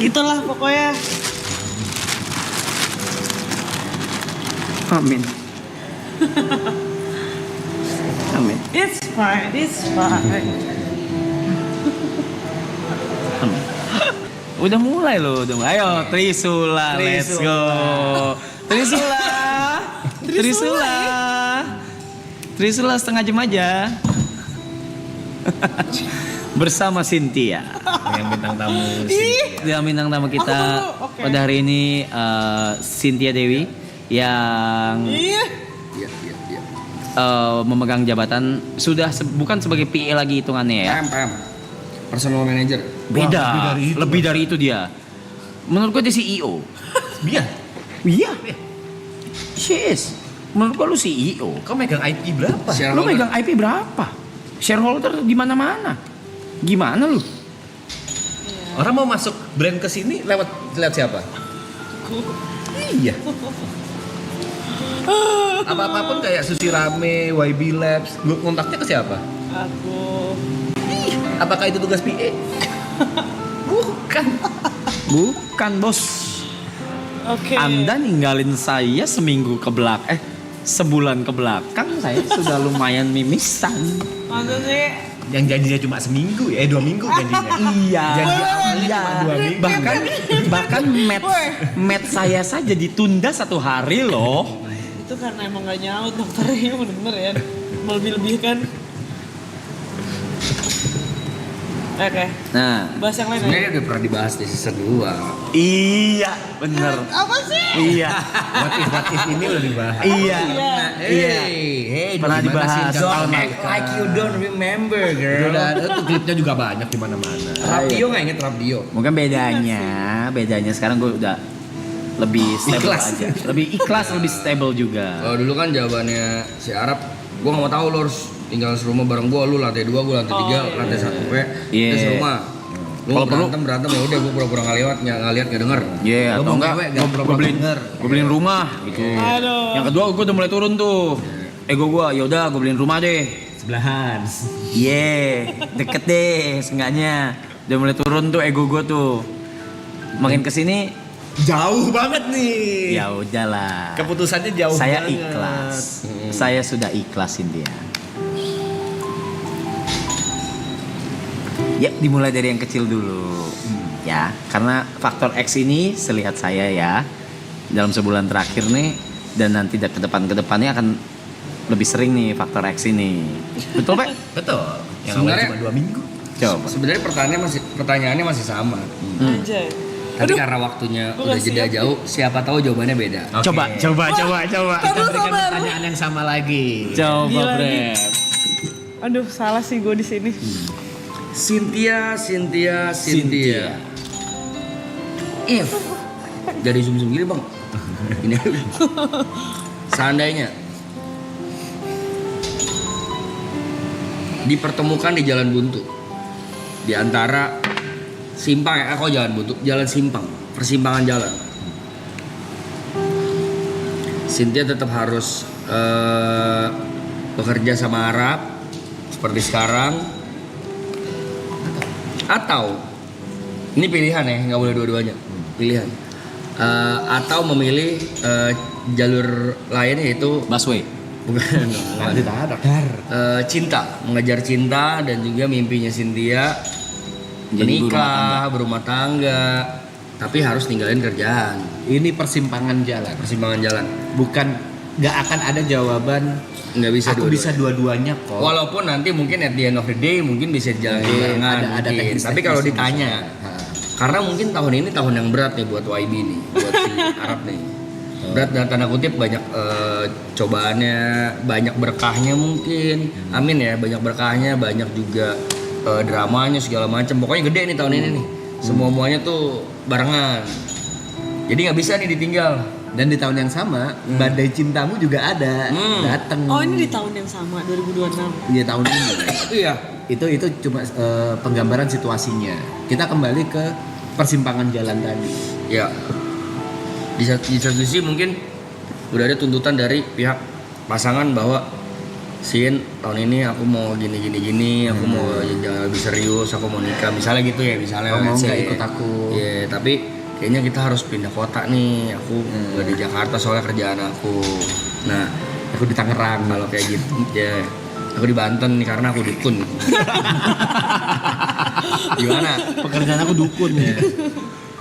Itulah pokoknya. Amin. Amin. It's fine. Amin. Udah mulai loh, ayo Trisula, let's go. Trisula setengah jam aja. Bersama Cynthia. Yang bintang tamu. Yang bintang tamu kita Okay. pada hari ini Cynthia Dewi yang Iya. memegang jabatan sudah bukan sebagai PA lagi hitungannya ya. PM. Personal manager. Beda, lebih dari itu dia. Menurut gue dia CEO. Dia. Iya. Yes. Menurut gue lu CEO. Kau megang IP berapa? Lu megang IP berapa? Shareholder di mana-mana. Gimana lu? Orang mau masuk brand ke sini lewat siapa? Iya. Apa-apapun kayak Sushi Rame, YB Labs, kontaknya ke siapa? Aku. Apakah itu tugas PA? Bukan bos. Oke. Anda ninggalin saya sebulan ke belakang saya sudah lumayan mimisan. Masa sih? Yang janjinya cuma seminggu ya, 2 minggu janjinya. Iya. Janji awalnya cuma 2 minggu. Bahkan match saya saja ditunda 1 hari loh. Itu karena emang gak nyaut dokternya bener-bener ya. Melebih-lebihkan. Oke. Nah, Bahas yang lain ya. Sebenarnya udah pernah dibahas di season 2. iya bener. Apa sih? Iya. What if ini udah dibahas. Iya. Hey, Pernah gimana dibahas. sih? Don't Tahun act like you don't remember, girl. Udah ada tuh klipnya juga banyak di mana-mana. Rapdio nggak inget Rapdio? Mungkin bedanya sekarang gue udah lebih stable Ikhlas. aja. Lebih ikhlas, lebih stable juga. Kalau dulu kan jawabannya si Arab, gua nggak mau tahu lo harus tinggal serumah bareng gua, lu lantai 2, gua lantai 3, lantai 1 we, Iya. kita serumah. Lu Kalau perlu- berantem ya udah gua pura-pura nggak lihat nggak denger. Iya, Lu atau mau enggak ngewe, gue beliin rumah gitu. Aduh. Yang kedua gue udah mulai turun tuh. Ego gue, yaudah gue beliin rumah deh. Sebelahan. Deket deh, seenggaknya. Udah mulai turun tuh ego gue tuh. Makin kesini, Jauh banget nih. ya udahlah. Keputusannya jauh Saya banget. ikhlas. Saya sudah ikhlasin dia. Ya, dimulai dari yang kecil dulu. Ya, karena faktor X ini selihat saya ya dalam sebulan terakhir nih dan nanti ke depannya akan lebih sering nih faktor X ini. Betul, Pak? Betul. Yang Sebenarnya- awalnya cuma 2 minggu. Coba. Sebenarnya pertanyaannya masih sama. Anjay. Tapi karena waktunya Gua udah nggak jeda siap. jauh, siapa tahu jawabannya beda. Oke. Coba. Kita berikan pertanyaan yang sama lagi. Coba, Gila nih. Brep. Aduh, salah sih gue di sini. Cynthia. If dari zoom gini bang, ini seandainya dipertemukan di jalan buntu di antara simpang jalan buntu, jalan simpang, persimpangan jalan. Cynthia tetap harus bekerja sama Arab seperti sekarang, atau ini pilihan ya, nggak boleh dua-duanya, pilihan. Atau memilih jalur lain yaitu Busway. bukan Nanti tak ada. cinta, mengejar cinta dan juga mimpinya Cynthia Jadi menikah, berumah tangga, tapi harus ninggalin kerjaan, Ini persimpangan jalan. persimpangan jalan. Bukan nggak akan ada jawaban. Nggak bisa Aku dua-duanya. bisa dua-duanya kok. Walaupun nanti mungkin at the end of the day mungkin bisa jalan barengan, ada mungkin. teknis-teknis Tapi kalau yang ditanya, bisa. karena mungkin tahun ini tahun yang berat nih buat YB nih, buat si Arab nih. Berat dalam tanda kutip, banyak cobaannya, banyak berkahnya mungkin. Amin ya, banyak berkahnya, banyak juga dramanya segala macam. Pokoknya gede nih tahun ini nih. Semua-muanya tuh barengan. Jadi nggak bisa nih ditinggal. Dan di tahun yang sama, badai cintamu juga ada, datang. Oh, ini di tahun yang sama, 2026. Iya, tahun ini. Iya. Itu cuma penggambaran situasinya. Kita kembali ke persimpangan jalan tadi. Ya, di satu sisi mungkin udah ada tuntutan dari pihak pasangan bahwa Sin, tahun ini aku mau gini, aku mau jangan lebih serius, aku mau nikah, misalnya gitu ya, misalnya. Mau let's nggak say. ikut aku? Iya, tapi kayaknya kita harus pindah kota nih. Aku nggak di Jakarta soalnya kerjaan aku. Nah, Aku di Tangerang. kalau kayak gitu, ya, aku di Banten nih karena aku dukun. Gimana? Pekerjaan aku dukun ya.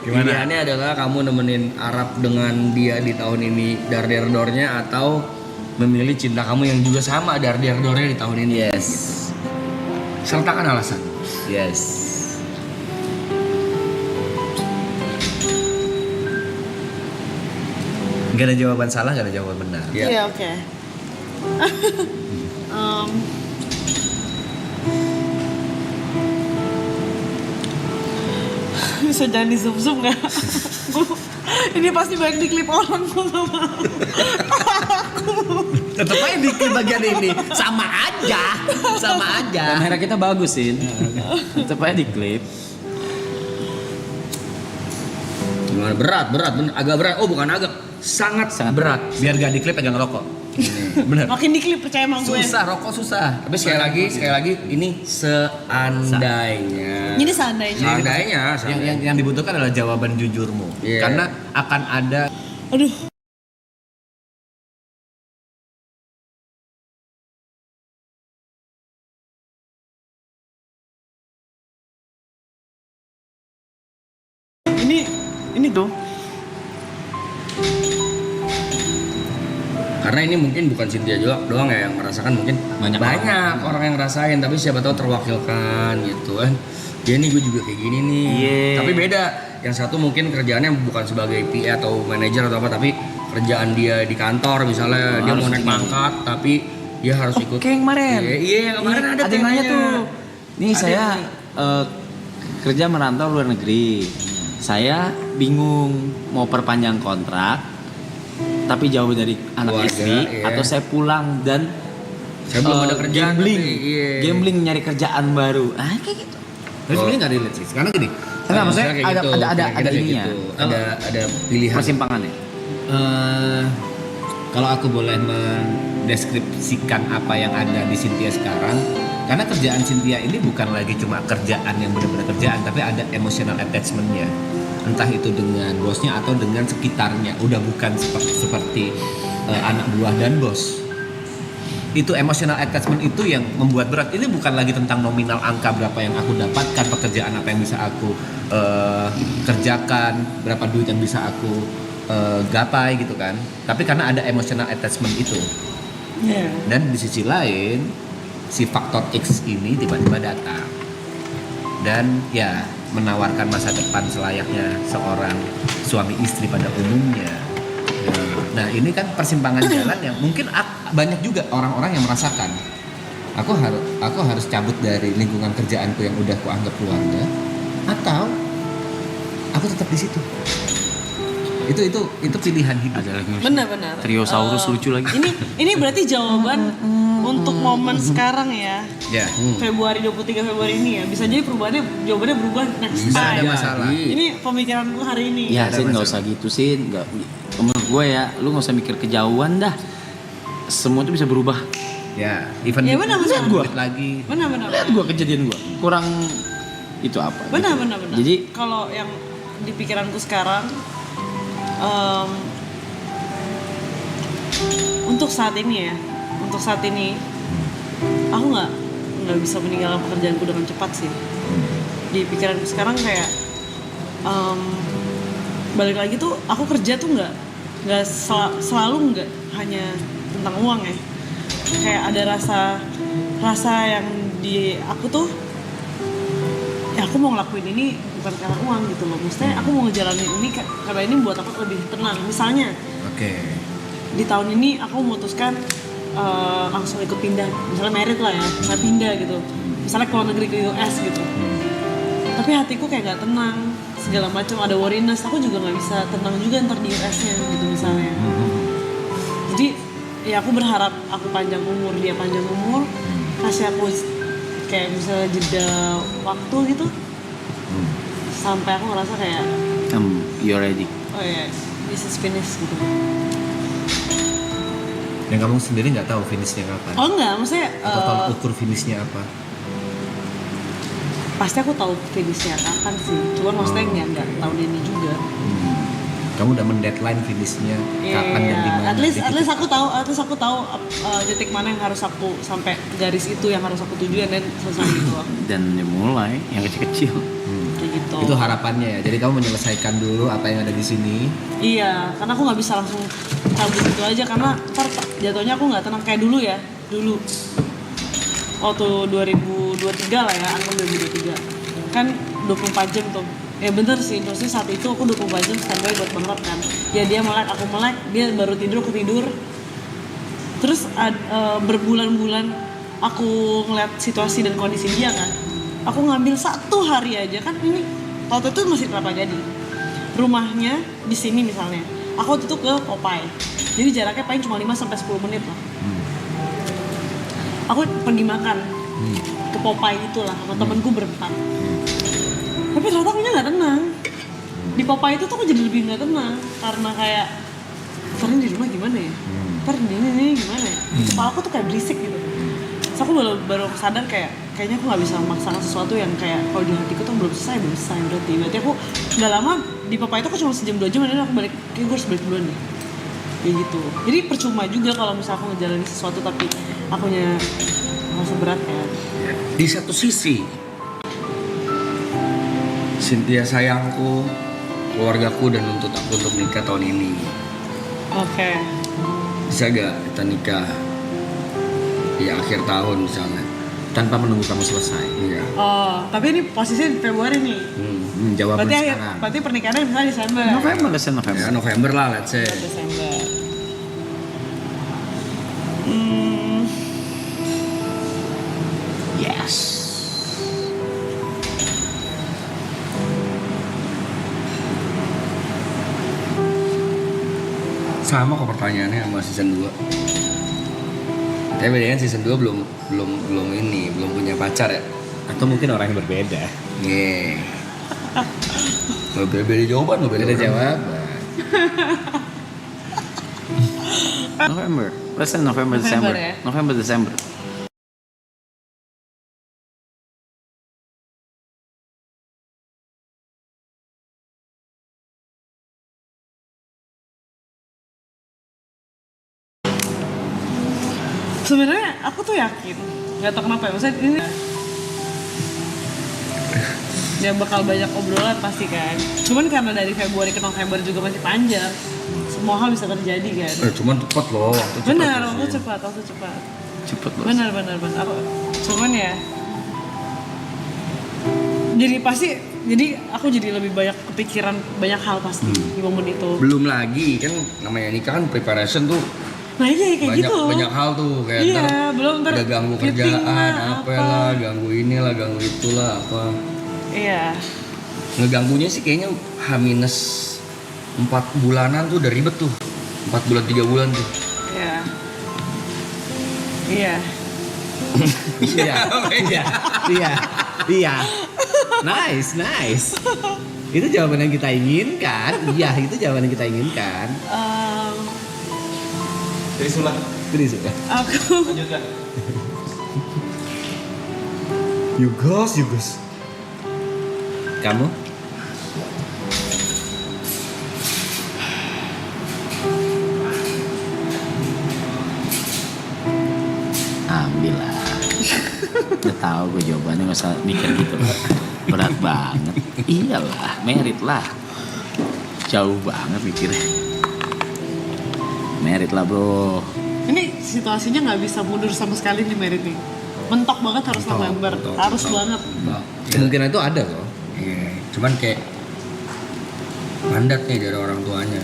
Gimana? Pilihannya adalah kamu nemenin Arab dengan dia di tahun ini dar-dar-dornya atau memilih cinta kamu yang juga sama dar-dar-dornya di tahun ini. Yes. Sertakan alasan. Yes. Gak ada jawaban salah, gak ada jawaban benar. Ya. Iya, oke. Bisa jangan di zoom nggak? Ini pasti banyak diklip orang kok sama aku. Tetep aja di bagian ini sama aja. Kamera kita bagus sih. Tetep aja di klip. Gimana? Berat, bener. Agak berat. Oh, bukan agak. Sangat berat. Biar gak diklip pegang rokok. Bener. Makin diklip percaya sama gue. Susah, rokok susah. Tapi sekali lagi ini seandainya. Ini seandainya. Yang dibutuhkan adalah jawaban jujurmu. Iya. Karena akan ada Aduh. Ini tuh. Karena ini mungkin bukan Cynthia doang ya yang merasakan, mungkin Banyak orang yang ngerasain, tapi siapa tahu terwakilkan gitu kan. Dia nih gue juga kayak gini nih. Yeah. Tapi beda. Yang satu mungkin kerjaannya bukan sebagai PA atau manajer atau apa, tapi kerjaan dia di kantor misalnya dia harus mau naik ini. pangkat tapi dia harus ikut. Kayak yang kemarin. Iya, yang kemarin ada yang nanya temanya. tuh. Nih Ada saya yang kerja merantau luar negeri. Saya bingung mau perpanjang kontrak tapi jauh dari anak Keluarga, istri iya. atau saya pulang dan Saya belum ada kerjaan, gambling, tapi, iya. gambling nyari kerjaan baru. Ah kayak gitu. Tapi sebenarnya nggak relate sih. Karena gini, Enggak, maksudnya Misalnya kayak ada gitu, ada kira-kira kayak ininya. gitu. Ada pilihan. Persimpangannya. kalau aku boleh mendeskripsikan apa yang ada di Cynthia sekarang, karena kerjaan Cynthia ini bukan lagi cuma kerjaan yang benar-benar kerjaan, tapi ada emotional attachment-nya. Entah itu dengan bosnya atau dengan sekitarnya. Udah bukan seperti anak buah dan bos. Itu emotional attachment itu yang membuat berat. Ini bukan lagi tentang nominal angka berapa yang aku dapatkan, pekerjaan apa yang bisa aku kerjakan, berapa duit yang bisa aku gapai gitu kan. Tapi karena ada emotional attachment itu. Iya. Dan di sisi lain si faktor X ini tiba-tiba datang dan ya menawarkan masa depan selayaknya seorang suami istri pada umumnya. Nah ini kan persimpangan jalan yang mungkin banyak juga orang-orang yang merasakan. Aku harus cabut dari lingkungan kerjaanku yang udah kuanggap keluarga, atau aku tetap di situ. Itu pilihan hidup. Ada lagi. Benar-benar. Triosaurus lucu lagi. Ini berarti jawaban untuk momen sekarang ya. Ya. Februari 23 Februari ini ya. Bisa jadi jawabannya berubah next Bisa time. ada masalah. Ini pemikiranku hari ini. Ya, ada Sin nggak masalah. usah gitu, Sin. Nggak, menurut gue ya, lu nggak usah mikir kejauhan dah. Semua itu bisa berubah. Ya, even Ya, benar, benar. duit lagi. Benar-benar. Lihat gue kejadian gue, kurang itu apa? Benar. gitu. Jadi kalau yang di pikiranku sekarang untuk saat ini aku nggak bisa meninggalkan pekerjaanku dengan cepat sih. Di pikiranku sekarang kayak balik lagi tuh aku kerja tuh nggak selalu nggak hanya tentang uang ya. Kayak ada rasa yang di aku tuh ya aku mau ngelakuin ini bukan karena uang gitu loh. Maksudnya aku mau ngejalanin ini karena ini buat aku lebih tenang. Misalnya Oke. di tahun ini aku memutuskan langsung ikut pindah, misalnya merit lah ya, saya pindah gitu, misalnya ke luar negeri ke US gitu. Tapi hatiku kayak nggak tenang, segala macam ada worriness. Aku juga nggak bisa tenang juga ntar di US-nya gitu misalnya. Jadi ya aku berharap aku panjang umur, dia panjang umur, kasih aku kayak misalnya jeda waktu gitu, sampai aku ngerasa kayak you're ready. oh ya this is finished gitu. Dan kamu sendiri nggak tahu finishnya kapan? Oh enggak, maksudnya Atau tolak ukur finishnya apa? pasti aku tahu finishnya kapan sih. Cuman maksudnya nggak tahun ini juga. Kamu udah mendeadline finishnya kapan dan di mana? At least aku tahu titik mana yang harus aku sampai garis itu yang harus aku tuju dan selesai gitu loh. Dan dimulai yang kecil-kecil. Kayak gitu. Itu harapannya ya. Jadi kamu menyelesaikan dulu apa yang ada di sini. Iya, karena aku nggak bisa langsung cabut gitu aja karena ntar jatuhnya aku nggak tenang kayak dulu ya. Dulu waktu 2023 lah ya, anggap 2023 kan 24 jam tuh. Ya bener sih, maksudnya saat itu aku 24 jam standby buat banget kan. Ya dia melek, aku melek, dia baru tidur, aku tidur. Terus berbulan-bulan aku ngeliat situasi dan kondisi dia kan. Aku ngambil 1 hari aja kan, ini waktu itu masih Kelapa Gading. Rumahnya di sini misalnya. Aku waktu itu ke Popeye. Jadi jaraknya paling cuma 5-10 menit lah. Aku pergi makan ke Popeye itulah sama temenku berempat. Tapi ternyata aku nggak tenang. Di Popeye itu tuh aku jadi lebih nggak tenang karena kayak Karin di rumah gimana ya? Karin ini gimana ya? Kepala aku tuh kayak berisik gitu. Terus aku baru sadar kayaknya aku nggak bisa memaksakan sesuatu yang kayak kalau di hatiku tuh belum selesai berarti aku nggak lama di Popeye itu aku cuma sejam 2 jam dan aku balik kayak gue harus balik duluan deh. Kayak gitu. Jadi percuma juga kalau misalnya aku ngejalanin sesuatu tapi akunya merasa berat kan. Di satu sisi Cynthia sayangku, keluargaku dan nuntut aku untuk nikah tahun ini. Oke. Bisa gak kita nikah di akhir tahun misalnya? Tanpa menunggu kamu selesai. Iya. Oh, tapi ini posisinya di Februari nih. Jawaban Berarti sekarang. berarti pernikahannya misalnya Desember. November. Ya November lah let's say. Desember. Yes. Sama kok pertanyaannya sama season 2. Tapi bedanya season 2 belum punya pacar ya. Atau mungkin orang yang berbeda. Nih. Beda jawaban, beda Beda orang. jawaban. November. Let's say November, November December. ya? November, December. Sebenarnya aku tuh yakin, nggak tahu kenapa ya, maksudnya ini ya bakal banyak obrolan pasti kan. Cuman karena dari Februari ke November juga masih panjang, semua hal bisa terjadi kan. Cuman cepat loh, waktu cepat. Benar, sih. waktu cepat. Cepet bos. Benar. Aku, cuman ya, jadi aku jadi lebih banyak kepikiran banyak hal pasti di momen itu. Belum lagi kan namanya nikah kan preparation tuh Nah iya kayak gitu. banyak hal tuh kayak Iya, belum ntar ada ganggu meeting kerjaan, lah, apa lah, ganggu inilah, ganggu itulah apa. Iya. Ngeganggunya sih kayaknya H-4 bulanan tuh udah ribet tuh. 4 bulan 3 bulan tuh. Iya. Iya. Iya. Nice. Itu jawaban yang kita inginkan. Iya, itu jawaban yang kita inginkan. Jadi sudah. Aku Yugos. Kamu? Ambil lah. Udah tahu gue jawabannya, nggak usah mikir gitu. Berat banget. Iyalah, merit lah. Jauh banget mikirnya. Merit lah bro. ini situasinya nggak bisa mundur sama sekali di merit nih. Mentok banget harus November. Harus banget. Kemungkinan itu ada loh. Iya, cuman kayak mandat nih dari orang tuanya.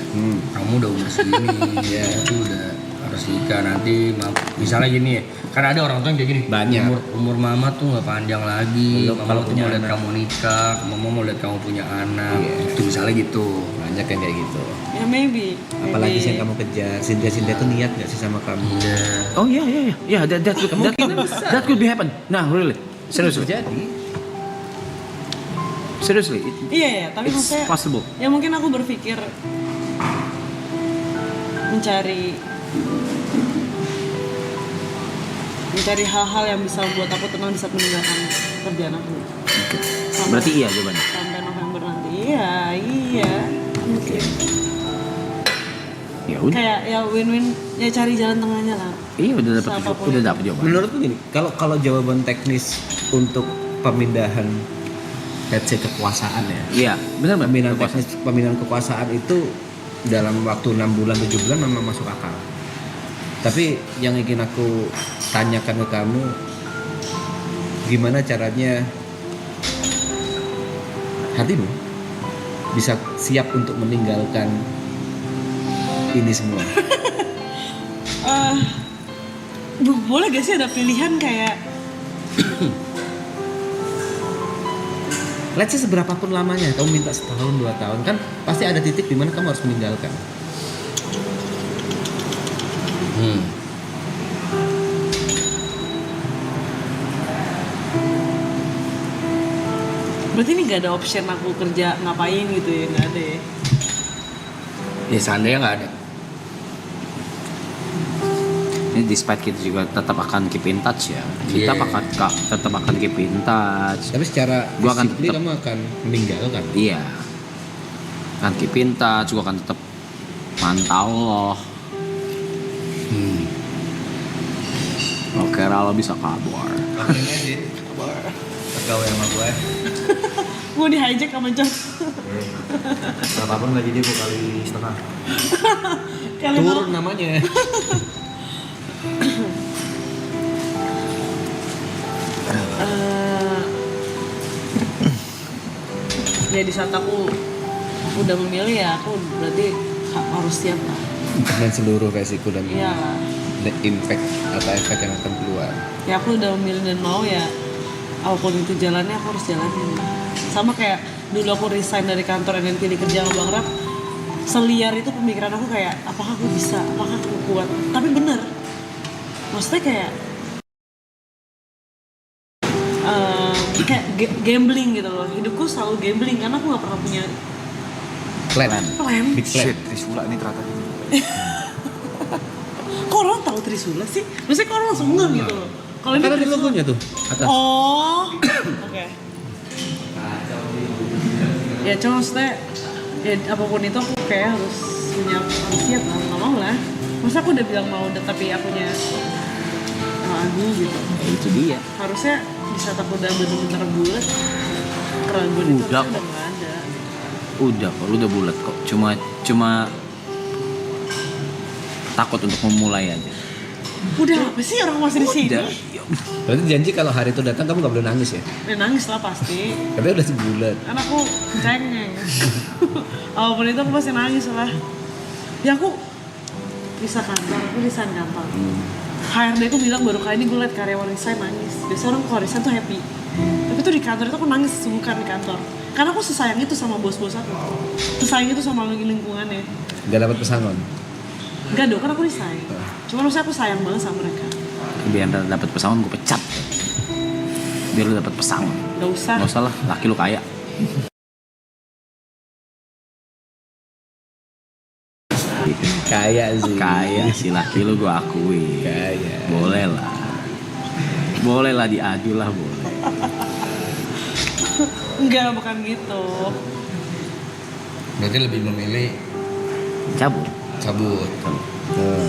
Kamu udah umur segini, ya itu udah harus nikah nanti. Misalnya gini ya, kan ada orang tua yang kayak gini. Banyak. Umur mama tuh nggak panjang lagi. Belum, Mama kalau tuh punya mau lihat anak. kamu nikah, mama mau lihat kamu punya anak. Iya. Itu misalnya gitu. Banyak yang kayak gitu. Ya maybe. Apalagi sih yang kamu kejar. Cynthia tuh niat nggak sih sama kamu? Iya. Oh iya, that could be happen. Nah, really, seriously, Jadi Iya, tapi it's maksudnya possible. ya mungkin aku berpikir mencari mencari hal-hal yang bisa buat aku tenang di saat meninggalkan kerjaan aku. Oke. Sampai- Berarti iya jawabannya. sampai November nanti. Iya mungkin Ya udah. kayak ya win-win, ya cari jalan tengahnya lah. Iya Siapapun. udah dapat jawaban. Menurutku gini, kalau jawaban teknis untuk pemindahan let's say kekuasaan ya. Iya, benar Mbak. Pemindahan Kekuasaan. teknis pemindahan kekuasaan itu dalam waktu 6 bulan 7 bulan memang masuk akal. Tapi yang ingin aku tanyakan ke kamu, gimana caranya hatimu bisa siap untuk meninggalkan ini semua? Boleh gak sih ada pilihan kayak Let's say seberapapun lamanya, kamu minta setahun 2 tahun, kan pasti ada titik di mana kamu harus meninggalkan. berarti ini gak ada option aku kerja ngapain gitu ya, gak ada ya. Ya seandainya nggak ada. Ini despite kita juga tetap akan keep in touch ya. Kita Yeah. tetap akan keep in touch. Tapi secara Gua akan physically tetap- kamu akan meninggalkan. Iya. Akan keep in touch, gua akan tetap mantau loh. Oke, lo bisa kabar. Gawe sama gue. Gue di hijack sama John. Apapun gaji dia 2 kali setengah. Kalian mau Turun namanya. ya di saat aku udah memilih ya aku berarti harus siap lah. Dan seluruh resiko dan Iya lah. impact atau efek yang akan keluar. Ya aku udah memilih dan mau ya apapun itu jalannya aku harus jalanin. Sama kayak dulu aku resign dari kantor dan pilih kerja sama Bang Rap, seliar itu pemikiran aku kayak apakah aku bisa, apakah aku kuat. Tapi bener, maksudnya kayak gambling gitu loh. Hidupku selalu gambling karena aku gak pernah punya Plan. plan. Big plan. Trisula ini ternyata. Kok orang tahu Trisula sih? Maksudnya kok orang langsung ngeh gitu loh. Kalau ini Kan ada Trisula. logonya tuh atas. Oh, oke. Ya cuma maksudnya ya apapun itu aku kayak harus siap lah, nggak mau lah. Masa aku udah bilang mau, tapi akunya ragu gitu. Ya, itu dia. Harusnya di saat aku udah bener-bener bulat, keraguan itu Udah harusnya kok. udah nggak ada. Udah kok, lu udah bulat kok. Cuma takut untuk memulai aja. Udah apa sih orang masih di sini? Udah. Berarti janji kalau hari itu datang kamu gak boleh nangis ya? Ya nangis lah pasti. Tapi udah sebulan. Karena aku cengeng. Apapun itu aku pasti nangis lah. Ya aku bisa kantor, aku resign kantor. HRD aku bilang baru kali ini gue liat karyawan resign nangis. Biasanya orang kalau resign tuh happy. Tapi tuh di kantor itu aku nangis sungkan di kantor. Karena aku sesayang itu sama bos-bos aku. Sesayang itu sama lingkungannya. Gak dapat pesangon. Enggak dong, kan aku resign. Cuma maksudnya aku sayang banget sama mereka. Biar dapat pesangon gue pecat. Biar lu dapat pesangon. Gak usah. Nggak usah lah, laki lu kaya. Kaya sih. Kaya si laki lu gue akui. Kaya. Boleh lah. Boleh lah diadu lah boleh. Enggak, bukan gitu. Berarti lebih memilih Cabut. cabut. Oh,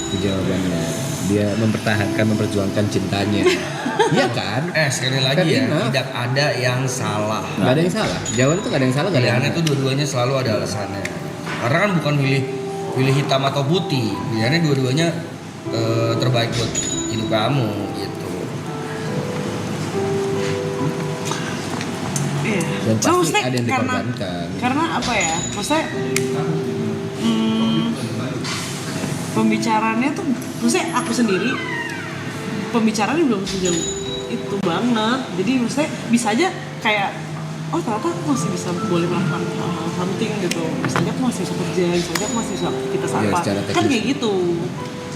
itu jawabannya. Dia mempertahankan, memperjuangkan cintanya. Iya kan? Sekali lagi Kan ya, enough. tidak ada yang salah. Gak ada yang salah. Jawaban itu gak ada yang salah, gak ada yang Pilihannya benar. itu dua-duanya selalu ada alasannya. Karena kan bukan pilih hitam atau putih. Pilihannya dua-duanya terbaik buat hidup kamu gitu. Iya. Dan Cuma pasti maksudnya ada yang karena dikorbankan. karena apa ya? Maksudnya pembicaraannya tuh, maksudnya aku sendiri pembicaraannya belum sejauh itu banget. Jadi maksudnya bisa aja kayak oh ternyata aku masih bisa boleh melakukan hal-hal something gitu. Misalnya aku masih bisa kerja, misalnya aku masih bisa aktivitas Ya, apa. secara Kan teknis. kayak gitu.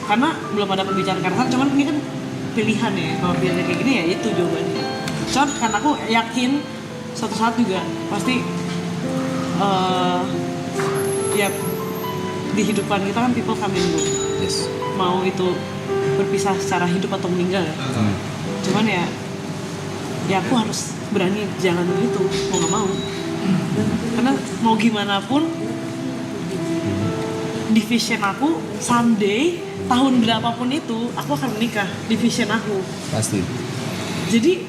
Karena belum ada pembicaraan karena cuman ini kan pilihan ya. Kalau pilihannya kayak gini ya itu jawabannya. Cuman karena aku yakin suatu saat juga pasti ya di hidupan kita kan people come and go. Yes. Mau itu berpisah secara hidup atau meninggal ya. Cuman ya aku harus berani jalan itu mau nggak mau. Karena mau gimana pun di vision aku someday tahun berapapun itu aku akan menikah di vision aku. Pasti. Jadi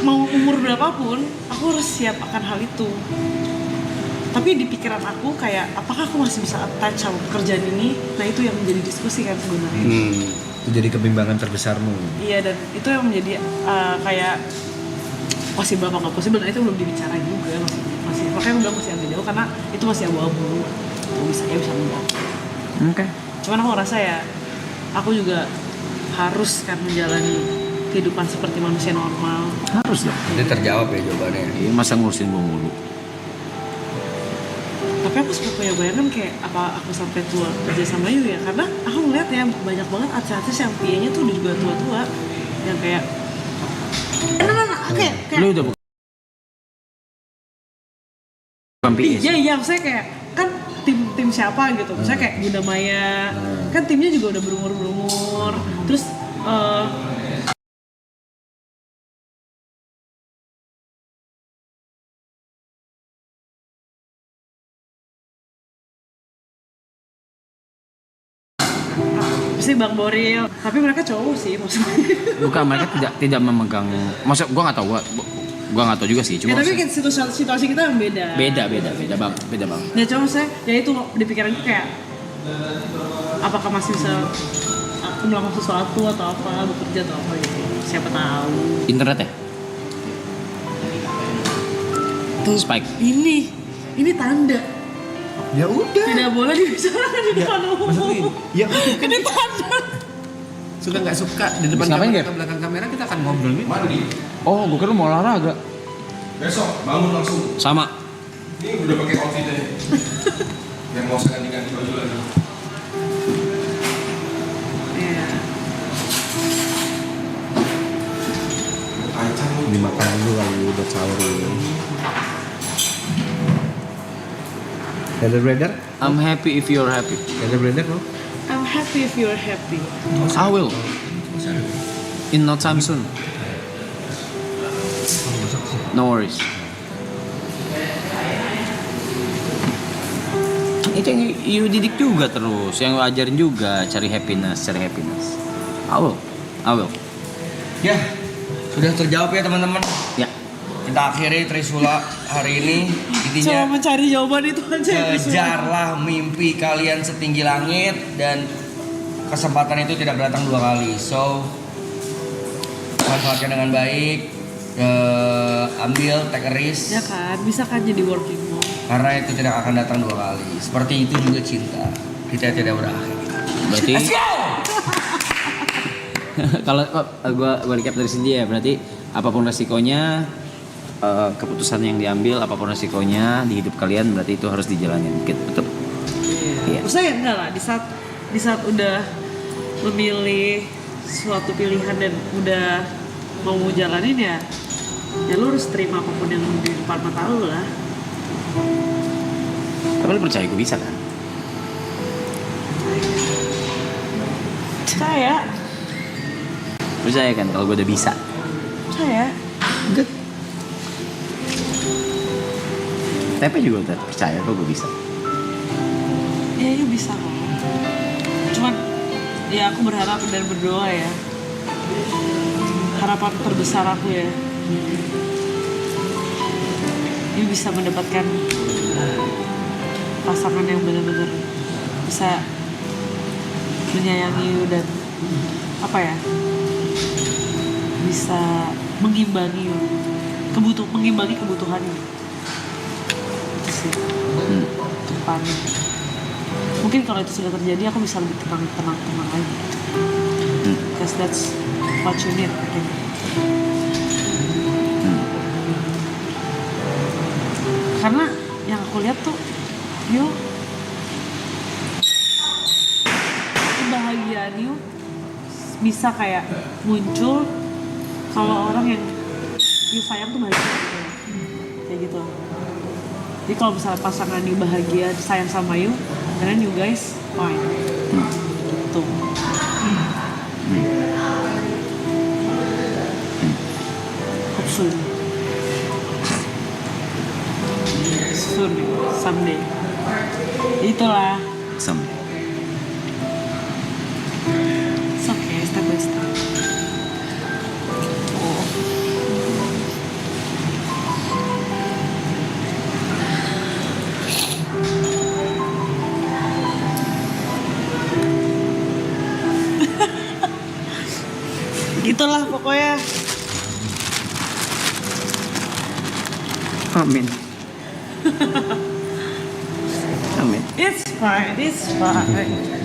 mau umur berapapun aku harus siap akan hal itu. Tapi di pikiran aku kayak apakah aku masih bisa attach sama pekerjaan ini? Nah itu yang menjadi diskusi kan sebenarnya. Itu jadi kebimbangan terbesarmu. Iya, dan itu yang menjadi kayak possible apa nggak possible, nah itu belum dibicarain juga, masih makanya aku bilang masih agak jauh karena itu masih abu-abu. Bisa enggak. Oke. Cuman aku rasa ya aku juga harus kan menjalani kehidupan seperti manusia normal. Harus dong. Jadi terjawab ya jawabannya. Ini masa ngurusin gue mulu. Tapi aku suka punya bayangan kayak apa aku sampai tua kerja sama Yu ya, karena aku ngeliat ya banyak banget artis-artis yang PA-nya tuh udah juga tua-tua yang kayak kayak Lu udah bukan PA. iya maksudnya kayak kan tim siapa gitu, misalnya kayak Bunda Maya kan timnya juga udah berumur terus pasti Bang Boril, tapi mereka cowok sih maksudnya. Bukan, mereka tidak memegang. Maksud gua nggak tahu, gua nggak tahu juga sih. Ya, Cuma tapi kan situasi kita yang beda. beda bang. Ya cuma saya, ya itu di pikiranku kayak apakah masih bisa aku melakukan sesuatu atau apa, bekerja atau apa gitu. Siapa tahu. Internet ya? Spike. Ini tanda. Ya udah. Tidak boleh dibicarakan di depan umum. Maksudnya, ya Ini tanda. suka nggak suka di depan Ngapain, kamera Ger? atau belakang kamera kita akan ngobrol nih. Mandi. Oh, gua kira mau olahraga. Besok bangun langsung. Sama. Ini udah pakai outfit aja. Yang mau saya ganti baju lagi. Iya. Kacang lu. Dimakan dulu kali buat sahur ini. Brother, I'm happy if you're happy. brother lo? I'm happy if you're happy. I will. In no time soon. No worries. Itu yang you didik juga terus, yang lu ajarin juga cari happiness. I will. Ya, sudah terjawab ya teman-teman. Ya. Kita akhiri Trisula hari ini. Coba Intinya mencari jawaban itu aja. kejarlah mimpi kalian setinggi langit dan kesempatan itu tidak datang dua kali. So manfaatkan dengan baik, ambil take a risk Ya kan, bisa kan jadi working mom. karena itu tidak akan datang dua kali. Seperti itu juga cinta, kita tidak berakhir. Berarti kalau gua recap dari sini ya, berarti apapun resikonya, keputusan yang diambil, apapun resikonya di hidup kalian, berarti itu harus dijalanin. Betul. Iya. Maksudnya ya enggak lah, di saat udah memilih suatu pilihan dan udah mau jalanin ya lu harus terima apapun yang di depan mata lu lah. Tapi lu percaya gue bisa kan? Percaya kan kalau gue udah bisa? Percaya. Good. Tepe juga udah percaya kok gue bisa. Ya bisa kok. Cuman ya aku berharap dan berdoa ya. Harapan terbesar aku ya. Dia bisa mendapatkan pasangan yang benar-benar bisa menyayangi dan apa ya, bisa mengimbangi kebutuhannya. Itu sih depannya. Mungkin kalau itu sudah terjadi aku bisa lebih tenang lagi. Because that's what you need, I think. Karena yang aku lihat tuh, kebahagiaan bisa kayak muncul kalau orang yang sayang tuh bahagia gitu. Kayak gitu. Jadi kalau misalnya pasangan you bahagia, sayang sama you, then you guys fine. Gitu. Soon. Soon, someday. Itulah. Someday. It's okay, step by step. Oh. Gitulah pokoknya. Amin. Amin. It's fine, it's fine.